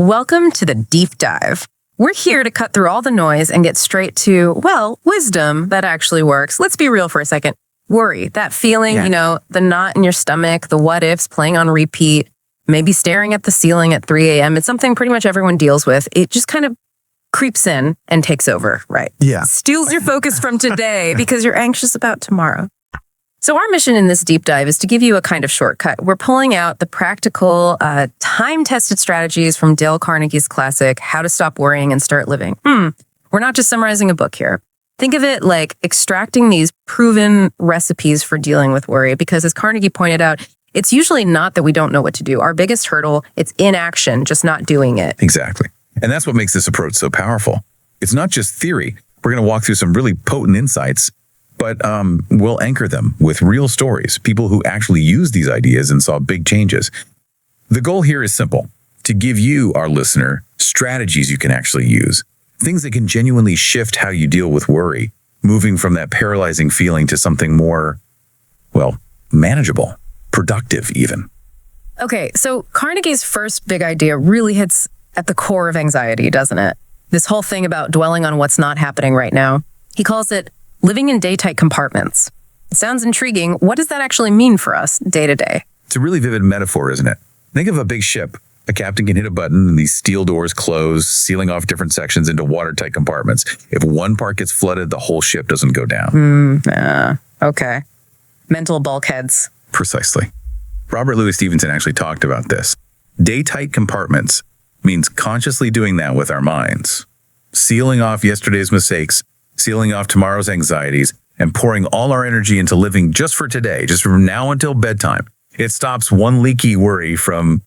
Welcome to the Deep Dive. We're here to cut through all the noise and get straight to, well, wisdom that actually works. Let's be real for a second. Worry, that feeling, the knot in your stomach, the what ifs playing on repeat, maybe staring at the ceiling at 3 a.m. It's something pretty much everyone deals with. It just kind of creeps in and takes over, right? Yeah. Steals your focus from today because you're anxious about tomorrow. So our mission in this deep dive is to give you a kind of shortcut. We're pulling out the practical, time-tested strategies from Dale Carnegie's classic, How to Stop Worrying and Start Living. We're not just summarizing a book here. Think of it like extracting these proven recipes for dealing with worry, because as Carnegie pointed out, it's usually not that we don't know what to do. Our biggest hurdle, it's inaction, just not doing it. Exactly. And that's what makes this approach so powerful. It's not just theory. We're going to walk through some really potent insights, but we'll anchor them with real stories, people who actually used these ideas and saw big changes. The goal here is simple: to give you, our listener, strategies you can actually use, things that can genuinely shift how you deal with worry, moving from that paralyzing feeling to something more, manageable, productive even. Okay, so Carnegie's first big idea really hits at the core of anxiety, doesn't it? This whole thing about dwelling on what's not happening right now. He calls it living in day-tight compartments. It sounds intriguing. What does that actually mean for us day to day? It's a really vivid metaphor, isn't it? Think of a big ship. A captain can hit a button and these steel doors close, sealing off different sections into watertight compartments. If one part gets flooded, the whole ship doesn't go down. Okay. Mental bulkheads. Precisely. Robert Louis Stevenson actually talked about this. Day-tight compartments means consciously doing that with our minds. Sealing off yesterday's mistakes, sealing off tomorrow's anxieties, and pouring all our energy into living just for today, just from now until bedtime. It stops one leaky worry from,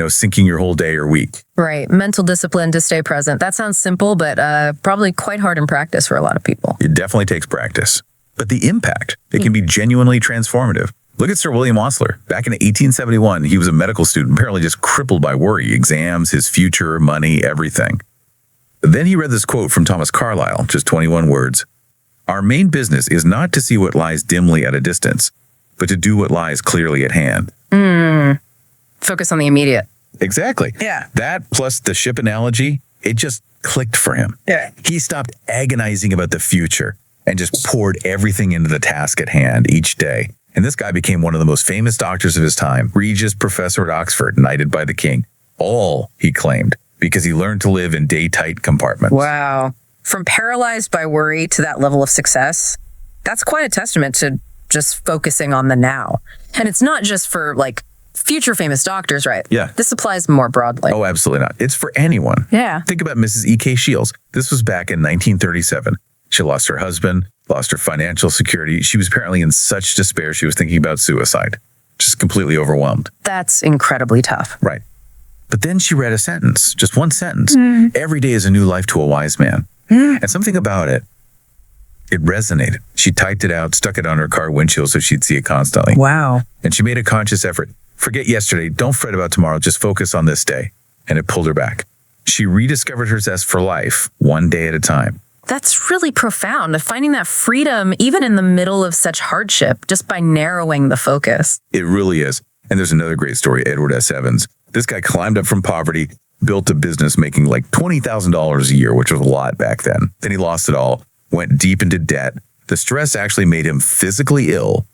sinking your whole day or week. Right. Mental discipline to stay present. That sounds simple, but probably quite hard in practice for a lot of people. It definitely takes practice. But the impact, it can be genuinely transformative. Look at Sir William Osler. Back in 1871, he was a medical student, apparently just crippled by worry, exams, his future, money, everything. Then he read this quote from Thomas Carlyle, just 21 words. "Our main business is not to see what lies dimly at a distance, but to do what lies clearly at hand." Focus on the immediate. Exactly. Yeah. That plus the ship analogy, it just clicked for him. Yeah. He stopped agonizing about the future and just poured everything into the task at hand each day. And this guy became one of the most famous doctors of his time, Regius Professor at Oxford, knighted by the king. All, he claimed, because he learned to live in day-tight compartments. Wow. From paralyzed by worry to that level of success, that's quite a testament to just focusing on the now. And it's not just for, future famous doctors, right? Yeah. This applies more broadly. Oh, absolutely not. It's for anyone. Yeah. Think about Mrs. E.K. Shields. This was back in 1937. She lost her husband, lost her financial security. She was apparently in such despair, she was thinking about suicide. Just completely overwhelmed. That's incredibly tough. Right. But then she read a sentence, just one sentence. Every day is a new life to a wise man. And something about it resonated. She typed it out, stuck it on her car windshield so she'd see it constantly. Wow. And she made a conscious effort. Forget yesterday. Don't fret about tomorrow. Just focus on this day. And it pulled her back. She rediscovered her zest for life, one day at a time. That's really profound, finding that freedom even in the middle of such hardship, just by narrowing the focus. It really is. And there's another great story, Edward S. Evans. This guy climbed up from poverty, built a business making like $20,000 a year, which was a lot back then. Then he lost it all, went deep into debt. The stress actually made him physically ill.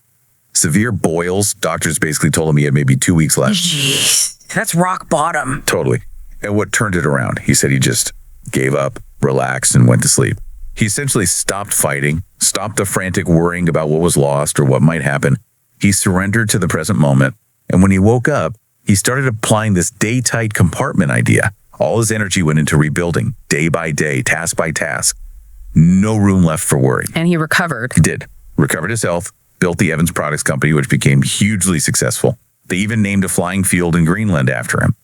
Severe boils. Doctors basically told him he had maybe 2 weeks left. Jeez, that's rock bottom. Totally. And what turned it around? He said he just gave up, relaxed, and went to sleep. He essentially stopped fighting, stopped the frantic worrying about what was lost or what might happen. He surrendered to the present moment. And when he woke up, he started applying this day-tight compartment idea. All his energy went into rebuilding, day by day, task by task. No room left for worry. And he recovered. He did. Recovered his health, built the Evans Products Company, which became hugely successful. They even named a flying field in Greenland after him.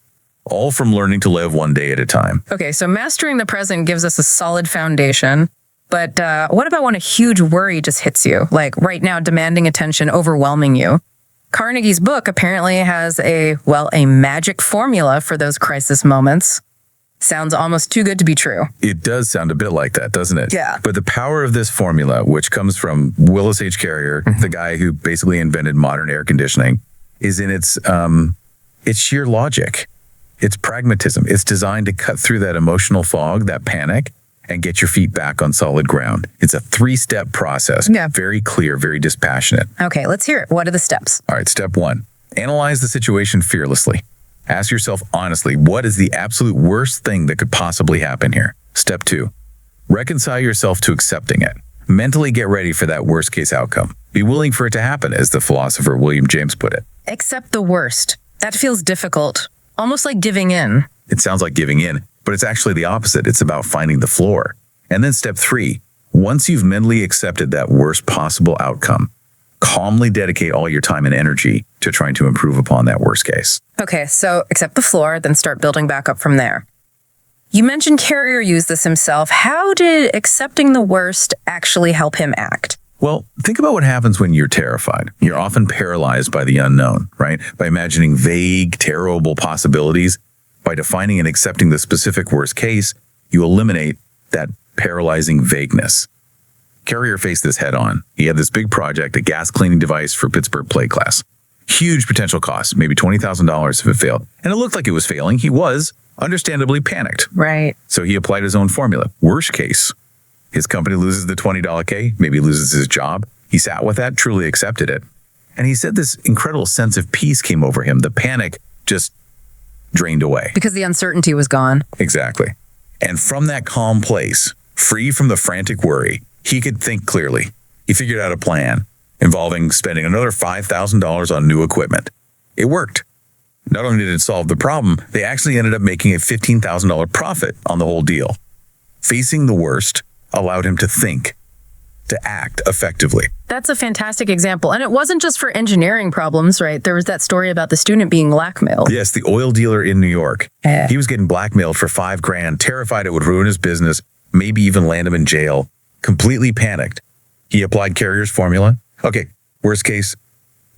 All from learning to live one day at a time. Okay, so mastering the present gives us a solid foundation. But what about when a huge worry just hits you? Like right now, demanding attention, overwhelming you. Carnegie's book apparently has a magic formula for those crisis moments. Sounds almost too good to be true. It does sound a bit like that, doesn't it? Yeah. But the power of this formula, which comes from Willis H. Carrier, the guy who basically invented modern air conditioning, is in its sheer logic. It's pragmatism. It's designed to cut through that emotional fog, that panic, and get your feet back on solid ground. It's a 3-step process. Yeah. Very clear, very dispassionate. Okay, let's hear it. What are the steps? All right, step 1. Analyze the situation fearlessly. Ask yourself honestly, what is the absolute worst thing that could possibly happen here? Step 2. Reconcile yourself to accepting it. Mentally get ready for that worst case outcome. Be willing for it to happen, as the philosopher William James put it. Accept the worst. That feels difficult. Almost like giving in. It sounds like giving in, but it's actually the opposite. It's about finding the floor. And then step 3, once you've mentally accepted that worst possible outcome, calmly dedicate all your time and energy to trying to improve upon that worst case. Okay, so accept the floor, then start building back up from there. You mentioned Carrier used this himself. How did accepting the worst actually help him act? Well, think about what happens when you're terrified. You're often paralyzed by the unknown, right? By imagining vague, terrible possibilities. By defining and accepting the specific worst case, you eliminate that paralyzing vagueness. Carrier faced this head on. He had this big project, a gas cleaning device for Pittsburgh plate glass. Huge potential cost, maybe $20,000 if it failed. And it looked like it was failing. He was understandably panicked. Right. So he applied his own formula. Worst case, his company loses the $20K, maybe loses his job. He sat with that, truly accepted it. And he said this incredible sense of peace came over him. The panic just drained away. Because the uncertainty was gone. Exactly. And from that calm place, free from the frantic worry, he could think clearly. He figured out a plan involving spending another $5,000 on new equipment. It worked. Not only did it solve the problem, they actually ended up making a $15,000 profit on the whole deal. Facing the worst allowed him to think, to act effectively. That's a fantastic example. And it wasn't just for engineering problems, right? There was that story about the student being blackmailed. Yes, the oil dealer in New York. He was getting blackmailed for $5,000, terrified it would ruin his business, maybe even land him in jail, completely panicked. He applied Carrier's formula. Okay, worst case,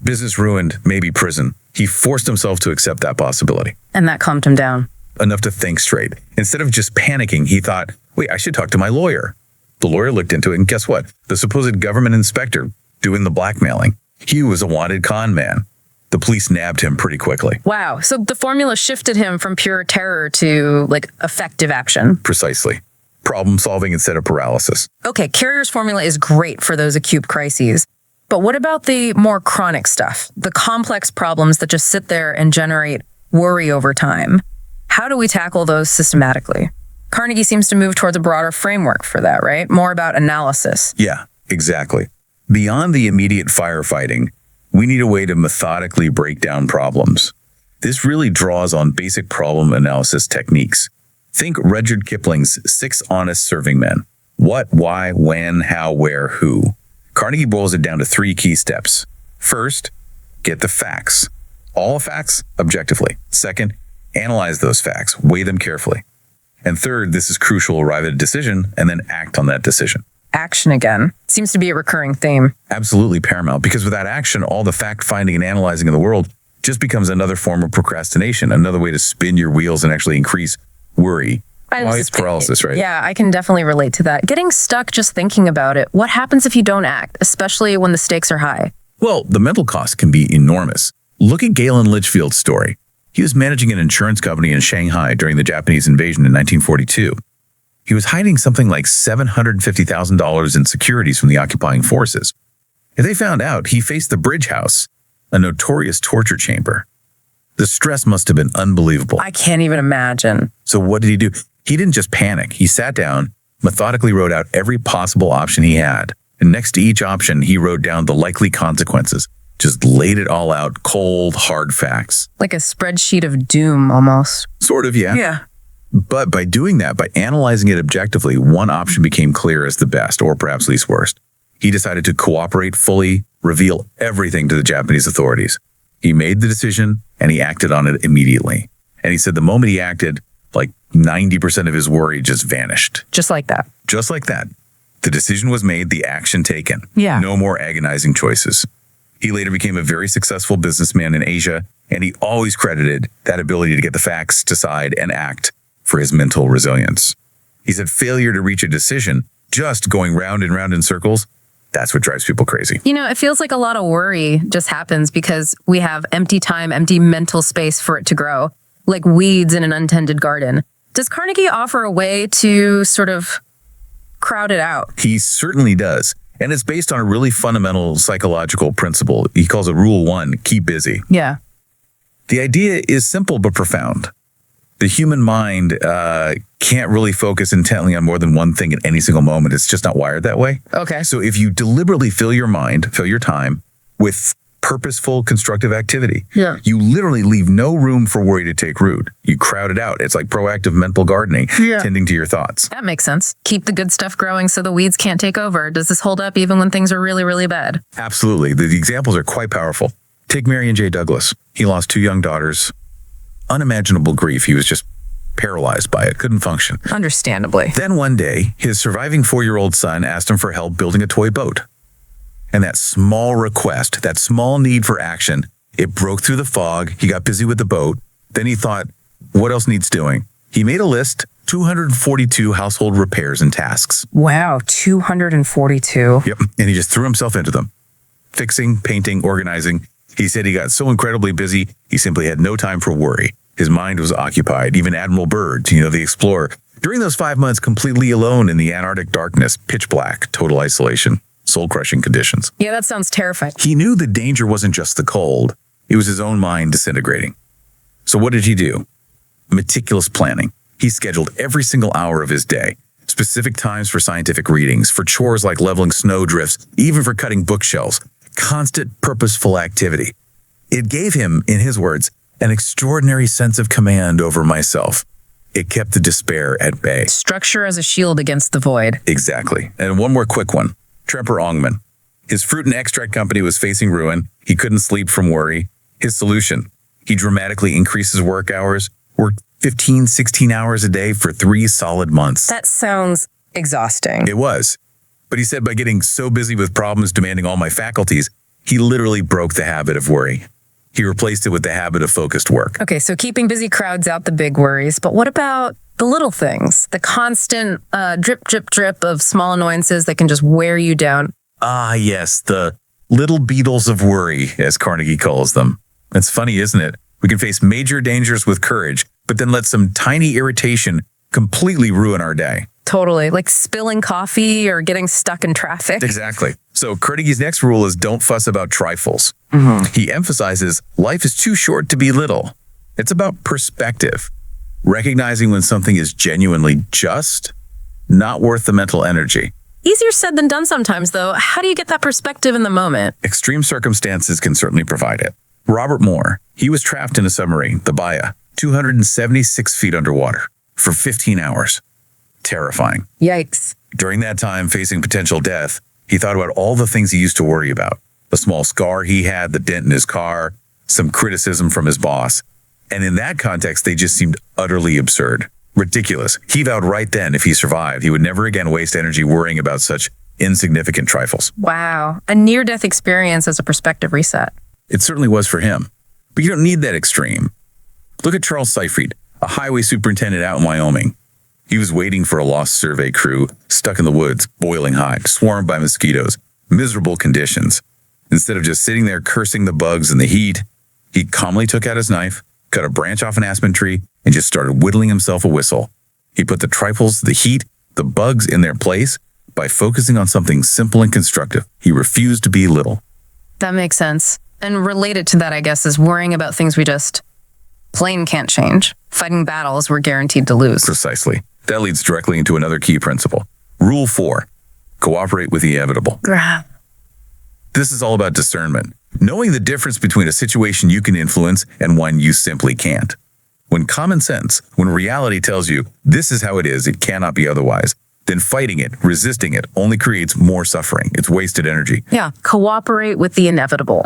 business ruined, maybe prison. He forced himself to accept that possibility. And that calmed him down. Enough to think straight. Instead of just panicking, he thought, wait, I should talk to my lawyer. The lawyer looked into it, and guess what? The supposed government inspector doing the blackmailing. He was a wanted con man. The police nabbed him pretty quickly. Wow. So the formula shifted him from pure terror to, like, effective action. Precisely. Problem solving instead of paralysis. Okay, Carrier's formula is great for those acute crises. But what about the more chronic stuff? The complex problems that just sit there and generate worry over time? How do we tackle those systematically? Carnegie seems to move towards a broader framework for that, right? More about analysis. Yeah, exactly. Beyond the immediate firefighting, we need a way to methodically break down problems. This really draws on basic problem analysis techniques. Think Rudyard Kipling's 6 Honest Serving Men. What, why, when, how, where, who. Carnegie boils it down to 3 key steps. First, get the facts. All facts objectively. Second, analyze those facts. Weigh them carefully. And third, this is crucial, arrive at a decision and then act on that decision. Action again. Seems to be a recurring theme. Absolutely paramount, because without action, all the fact-finding and analyzing in the world just becomes another form of procrastination, another way to spin your wheels and actually increase worry. It's paralysis, right? Yeah, I can definitely relate to that. Getting stuck just thinking about it. What happens if you don't act, especially when the stakes are high? Well, the mental cost can be enormous. Look at Galen Litchfield's story. He was managing an insurance company in Shanghai during the Japanese invasion in 1942. He was hiding something like $750,000 in securities from the occupying forces. If they found out, he faced the Bridge House, a notorious torture chamber. The stress must have been unbelievable. I can't even imagine. So what did he do? He didn't just panic. He sat down, methodically wrote out every possible option he had. And next to each option, he wrote down the likely consequences. Just laid it all out, cold, hard facts. Like a spreadsheet of doom, almost. Sort of, yeah. Yeah. But by doing that, by analyzing it objectively, one option became clear as the best, or perhaps least worst. He decided to cooperate fully, reveal everything to the Japanese authorities. He made the decision, and he acted on it immediately. And he said the moment he acted, like 90% of his worry just vanished. Just like that. Just like that. The decision was made, the action taken. Yeah. No more agonizing choices. He later became a very successful businessman in Asia, and he always credited that ability to get the facts, decide, and act for his mental resilience. He said failure to reach a decision, just going round and round in circles, that's what drives people crazy. You know, it feels like a lot of worry just happens because we have empty time, empty mental space for it to grow. like weeds in an untended garden. Does Carnegie offer a way to sort of crowd it out? He certainly does. And it's based on a really fundamental psychological principle. He calls it Rule 1, keep busy. Yeah. The idea is simple but profound. The human mind can't really focus intently on more than one thing at any single moment. It's just not wired that way. Okay. So if you deliberately fill your mind, fill your time with purposeful, constructive activity, you literally leave no room for worry to take root. You crowd it out. It's like proactive mental gardening, tending to your thoughts. That makes sense. Keep the good stuff growing so the weeds can't take over. Does this hold up even when things are really, really bad? Absolutely. The examples are quite powerful. Take Marion J. Douglas. He lost 2 young daughters. Unimaginable grief. He was just paralyzed by it, couldn't function. Understandably. Then one day, his surviving 4-year-old son asked him for help building a toy boat. And that small request, that small need for action, it broke through the fog. He got busy with the boat. Then he thought, what else needs doing? He made a list, 242 household repairs and tasks. Wow, 242. Yep, and he just threw himself into them. Fixing, painting, organizing. He said he got so incredibly busy, he simply had no time for worry. His mind was occupied. Even Admiral Byrd, the explorer, during those 5 months completely alone in the Antarctic darkness, pitch black, total isolation, soul-crushing conditions. Yeah, that sounds terrifying. He knew the danger wasn't just the cold. It was his own mind disintegrating. So what did he do? Meticulous planning. He scheduled every single hour of his day, specific times for scientific readings, for chores like leveling snowdrifts, even for cutting bookshelves. Constant, purposeful activity. It gave him, in his words, an extraordinary sense of command over myself. It kept the despair at bay. Structure as a shield against the void. Exactly. And one more quick one. Tremper Ongman. His fruit and extract company was facing ruin. He couldn't sleep from worry. His solution, he dramatically increased his work hours, worked 15, 16 hours a day for 3 solid months. That sounds exhausting. It was. But he said by getting so busy with problems demanding all my faculties, he literally broke the habit of worry. He replaced it with the habit of focused work. Okay, so keeping busy crowds out the big worries, but what about the little things? The constant drip, drip, drip of small annoyances that can just wear you down. Ah, yes, the little beetles of worry, as Carnegie calls them. It's funny, isn't it? We can face major dangers with courage, but then let some tiny irritation completely ruin our day. Totally, like spilling coffee or getting stuck in traffic. Exactly. So Carnegie's next rule is don't fuss about trifles. He emphasizes life is too short to be little. It's about perspective. Recognizing when something is genuinely just, not worth the mental energy. Easier said than done sometimes, though. How do you get that perspective in the moment? Extreme circumstances can certainly provide it. Robert Moore, he was trapped in a submarine, the Baya, 276 feet underwater for 15 hours. Terrifying. Yikes. During that time, facing potential death, he thought about all the things he used to worry about. The small scar he had, the dent in his car, some criticism from his boss. And in that context, they just seemed utterly absurd. Ridiculous. He vowed right then, if he survived, he would never again waste energy worrying about such insignificant trifles. Wow. A near-death experience as a perspective reset. It certainly was for him. But you don't need that extreme. Look at Charles Seyfried, a highway superintendent out in Wyoming. He was waiting for a lost survey crew, stuck in the woods, boiling hot, swarmed by mosquitoes, miserable conditions. Instead of just sitting there cursing the bugs and the heat, he calmly took out his knife, cut a branch off an aspen tree, and just started whittling himself a whistle. He put the trifles, the heat, the bugs in their place by focusing on something simple and constructive. He refused to be little. That makes sense. And related to that, I guess, is worrying about things we just plain can't change. Fighting battles we're guaranteed to lose. Precisely. That leads directly into another key principle. Rule 4, cooperate with the inevitable. This is all about discernment, knowing the difference between a situation you can influence and one you simply can't. When common sense, when reality tells you this is how it is, it cannot be otherwise, then fighting it, resisting it, only creates more suffering. It's wasted energy. Yeah, cooperate with the inevitable.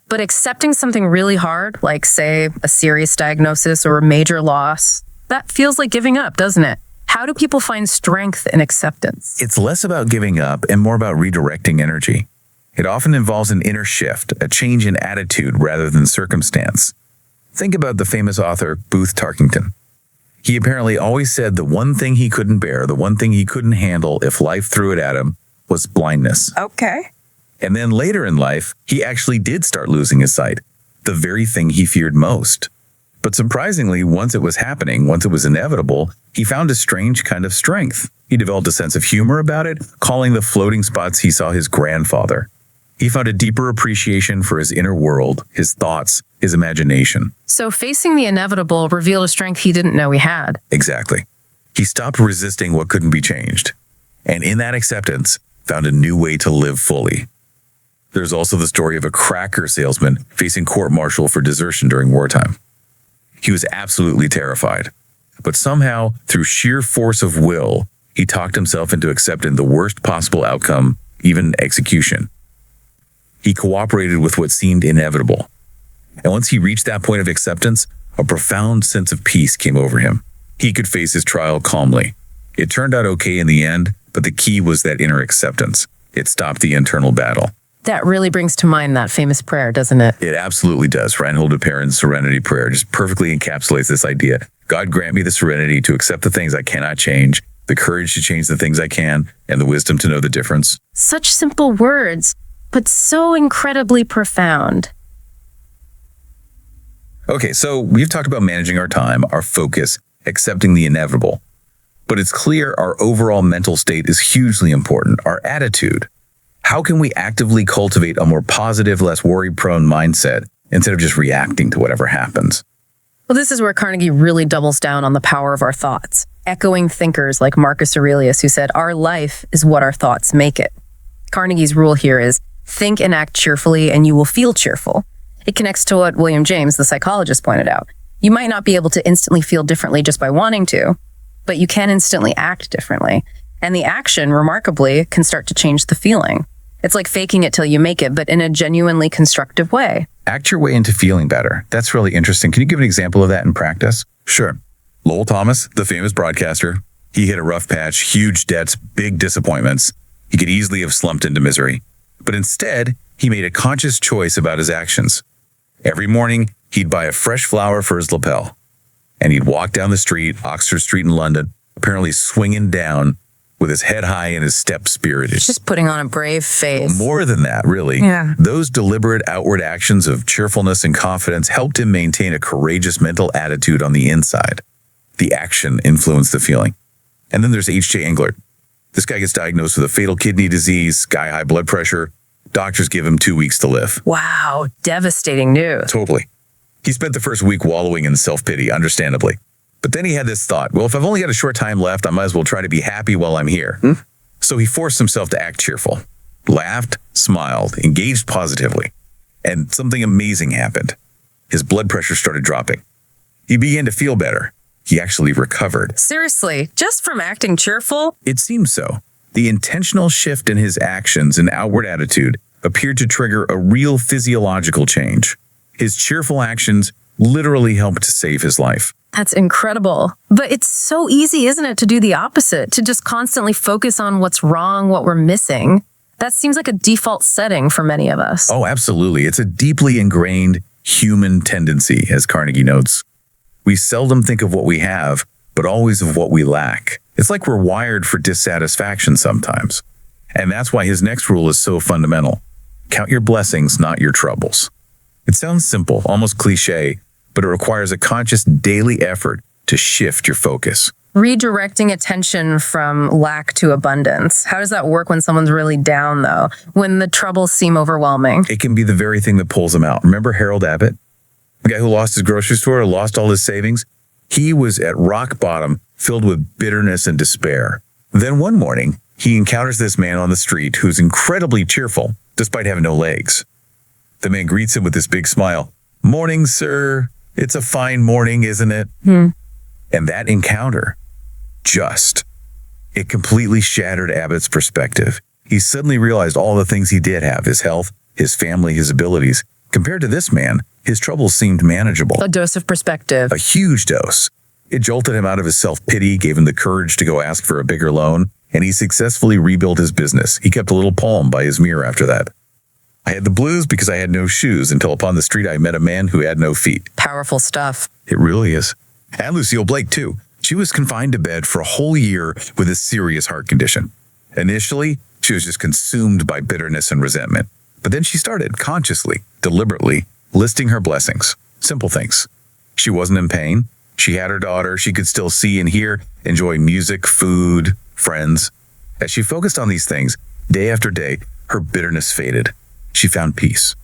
But accepting something really hard, like, say, a serious diagnosis or a major loss, that feels like giving up, doesn't it? How do people find strength in acceptance? It's less about giving up and more about redirecting energy. It often involves an inner shift, a change in attitude rather than circumstance. Think about the famous author Booth Tarkington. He apparently always said the one thing he couldn't bear, the one thing he couldn't handle if life threw it at him, was blindness. Okay. And then later in life, he actually did start losing his sight, the very thing he feared most. But surprisingly, once it was happening, once it was inevitable, he found a strange kind of strength. He developed a sense of humor about it, calling the floating spots he saw his grandfather. He found a deeper appreciation for his inner world, his thoughts, his imagination. So facing the inevitable revealed a strength he didn't know he had. Exactly. He stopped resisting what couldn't be changed. And in that acceptance, found a new way to live fully. There's also the story of a cracker salesman facing court-martial for desertion during wartime. He was absolutely terrified. But somehow, through sheer force of will, he talked himself into accepting the worst possible outcome, even execution. He cooperated with what seemed inevitable. And once he reached that point of acceptance, a profound sense of peace came over him. He could face his trial calmly. It turned out okay in the end, but the key was that inner acceptance. It stopped the internal battle. That really brings to mind that famous prayer, doesn't it? It absolutely does. Reinhold de Perrin's Serenity Prayer just perfectly encapsulates this idea. God grant me the serenity to accept the things I cannot change, the courage to change the things I can, and the wisdom to know the difference. Such simple words, but so incredibly profound. Okay, so we've talked about managing our time, our focus, accepting the inevitable. But it's clear our overall mental state is hugely important, our attitude. How can we actively cultivate a more positive, less worry-prone mindset instead of just reacting to whatever happens? Well, this is where Carnegie really doubles down on the power of our thoughts, echoing thinkers like Marcus Aurelius, who said, "Our life is what our thoughts make it." Carnegie's rule here is, think and act cheerfully and you will feel cheerful. It connects to what William James, the psychologist, pointed out. You might not be able to instantly feel differently just by wanting to, but you can instantly act differently. And the action, remarkably, can start to change the feeling. It's like faking it till you make it, but in a genuinely constructive way. Act your way into feeling better. That's really interesting. Can you give an example of that in practice? Sure. Lowell Thomas, the famous broadcaster, he hit a rough patch, huge debts, big disappointments. He could easily have slumped into misery. But instead, he made a conscious choice about his actions. Every morning, he'd buy a fresh flower for his lapel. And he'd walk down the street, Oxford Street in London, apparently swinging down with his head high and his step spirited. Just putting on a brave face. More than that, really. Yeah. Those deliberate outward actions of cheerfulness and confidence helped him maintain a courageous mental attitude on the inside. The action influenced the feeling. And then there's H.J. Englert. This guy gets diagnosed with a fatal kidney disease, sky-high blood pressure. Doctors give him 2 weeks to live. Wow, devastating news. Totally. He spent the first week wallowing in self-pity, understandably. But then he had this thought, well, if I've only got a short time left, I might as well try to be happy while I'm here. So he forced himself to act cheerful, laughed, smiled, engaged positively. And something amazing happened. His blood pressure started dropping. He began to feel better. He actually recovered. Seriously, just from acting cheerful? It seems so. The intentional shift in his actions and outward attitude appeared to trigger a real physiological change. His cheerful actions literally helped to save his life. That's incredible. But it's so easy, isn't it, to do the opposite, to just constantly focus on what's wrong, what we're missing. That seems like a default setting for many of us. Oh, absolutely. It's a deeply ingrained human tendency, as Carnegie notes. We seldom think of what we have, but always of what we lack. It's like we're wired for dissatisfaction sometimes. And that's why his next rule is so fundamental. Count your blessings, not your troubles. It sounds simple, almost cliche, but it requires a conscious daily effort to shift your focus. Redirecting attention from lack to abundance. How does that work when someone's really down, though? When the troubles seem overwhelming? It can be the very thing that pulls them out. Remember Harold Abbott? The guy who lost his grocery store, lost all his savings? He was at rock bottom, filled with bitterness and despair. Then one morning, he encounters this man on the street who's incredibly cheerful, despite having no legs. The man greets him with this big smile. "Morning, sir. It's a fine morning, isn't it?" And that encounter, it completely shattered Abbott's perspective. He suddenly realized all the things he did have, his health, his family, his abilities. Compared to this man, his troubles seemed manageable. A dose of perspective. A huge dose. It jolted him out of his self-pity, gave him the courage to go ask for a bigger loan, and he successfully rebuilt his business. He kept a little poem by his mirror after that. "I had the blues because I had no shoes until upon the street I met a man who had no feet." Powerful stuff. It really is. And Lucille Blake, too. She was confined to bed for a whole year with a serious heart condition. Initially, she was just consumed by bitterness and resentment. But then she started consciously, deliberately, listing her blessings. Simple things. She wasn't in pain. She had her daughter. She could still see and hear, enjoy music, food, friends. As she focused on these things, day after day, her bitterness faded. She found peace.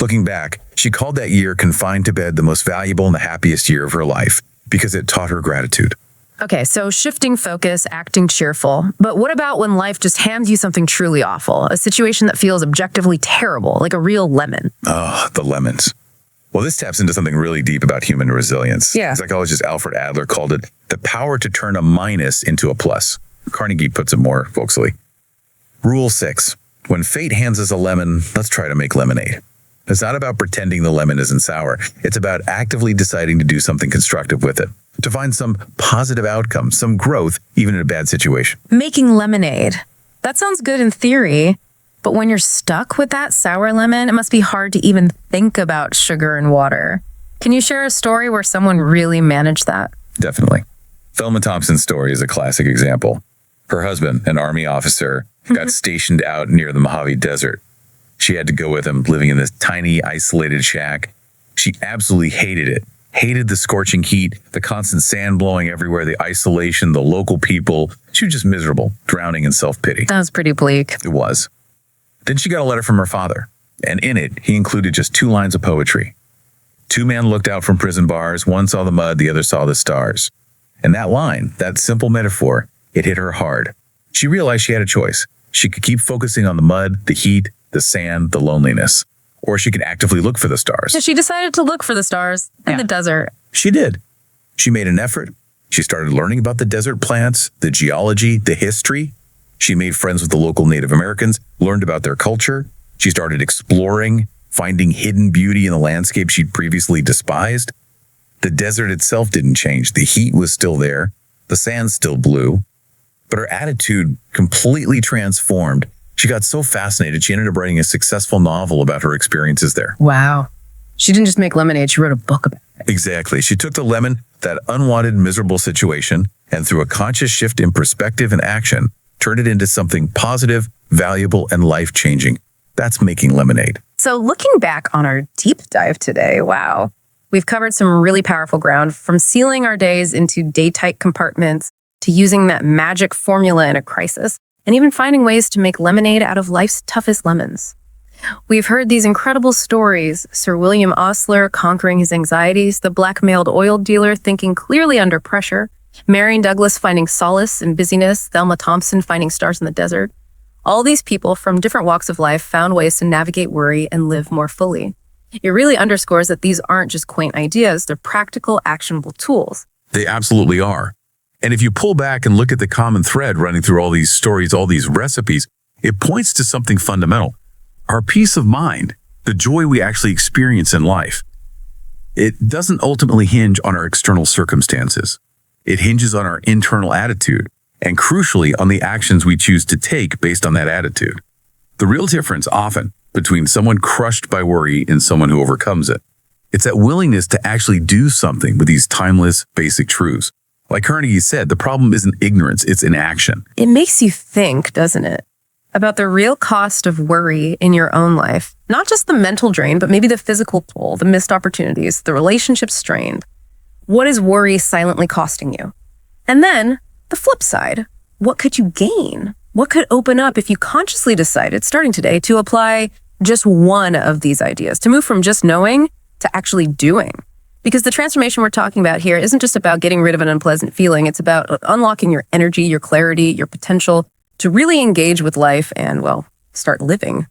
Looking back, she called that year confined to bed the most valuable and the happiest year of her life because it taught her gratitude. Okay, so shifting focus, acting cheerful. But what about when life just hands you something truly awful? A situation that feels objectively terrible, like a real lemon. Oh, the lemons. Well, this taps into something really deep about human resilience. Yeah. Psychologist Alfred Adler called it the power to turn a minus into a plus. Carnegie puts it more folksily. Rule 6. When fate hands us a lemon, let's try to make lemonade. It's not about pretending the lemon isn't sour. It's about actively deciding to do something constructive with it, to find some positive outcome, some growth, even in a bad situation. Making lemonade. That sounds good in theory, but when you're stuck with that sour lemon, it must be hard to even think about sugar and water. Can you share a story where someone really managed that? Definitely. Thelma Thompson's story is a classic example. Her husband, an army officer, got stationed out near the Mojave Desert. She had to go with him, living in this tiny, isolated shack. She absolutely hated it. Hated the scorching heat, the constant sand blowing everywhere, the isolation, the local people. She was just miserable, drowning in self-pity. That was pretty bleak. It was. Then she got a letter from her father, and in it, he included just 2 lines of poetry. 2 men looked out from prison bars. One saw the mud, the other saw the stars. And that line, that simple metaphor, it hit her hard. She realized she had a choice. She could keep focusing on the mud, the heat, the sand, the loneliness. Or she could actively look for the stars. So she decided to look for the stars in the desert. She did. She made an effort. She started learning about the desert plants, the geology, the history. She made friends with the local Native Americans, learned about their culture. She started exploring, finding hidden beauty in the landscape she'd previously despised. The desert itself didn't change. The heat was still there. The sand still blew. But her attitude completely transformed. She got so fascinated, she ended up writing a successful novel about her experiences there. Wow. She didn't just make lemonade, she wrote a book about it. Exactly. She took the lemon, that unwanted, miserable situation, and through a conscious shift in perspective and action, turned it into something positive, valuable, and life-changing. That's making lemonade. So looking back on our deep dive today, wow, we've covered some really powerful ground, from sealing our days into day-tight compartments to using that magic formula in a crisis, and even finding ways to make lemonade out of life's toughest lemons. We've heard these incredible stories: Sir William Osler conquering his anxieties, the blackmailed oil dealer thinking clearly under pressure, Marion Douglas finding solace in busyness, Thelma Thompson finding stars in the desert. All these people from different walks of life found ways to navigate worry and live more fully. It really underscores that these aren't just quaint ideas, they're practical, actionable tools. They absolutely are. And if you pull back and look at the common thread running through all these stories, all these recipes, it points to something fundamental. Our peace of mind, the joy we actually experience in life. It doesn't ultimately hinge on our external circumstances. It hinges on our internal attitude, and crucially on the actions we choose to take based on that attitude. The real difference often between someone crushed by worry and someone who overcomes it, it's that willingness to actually do something with these timeless, basic truths. Like Carnegie said, the problem isn't ignorance, it's inaction. It makes you think, doesn't it, about the real cost of worry in your own life. Not just the mental drain, but maybe the physical toll, the missed opportunities, the relationships strained. What is worry silently costing you? And then, the flip side, what could you gain? What could open up if you consciously decided, starting today, to apply just one of these ideas, to move from just knowing to actually doing? Because the transformation we're talking about here isn't just about getting rid of an unpleasant feeling. It's about unlocking your energy, your clarity, your potential to really engage with life and, well, start living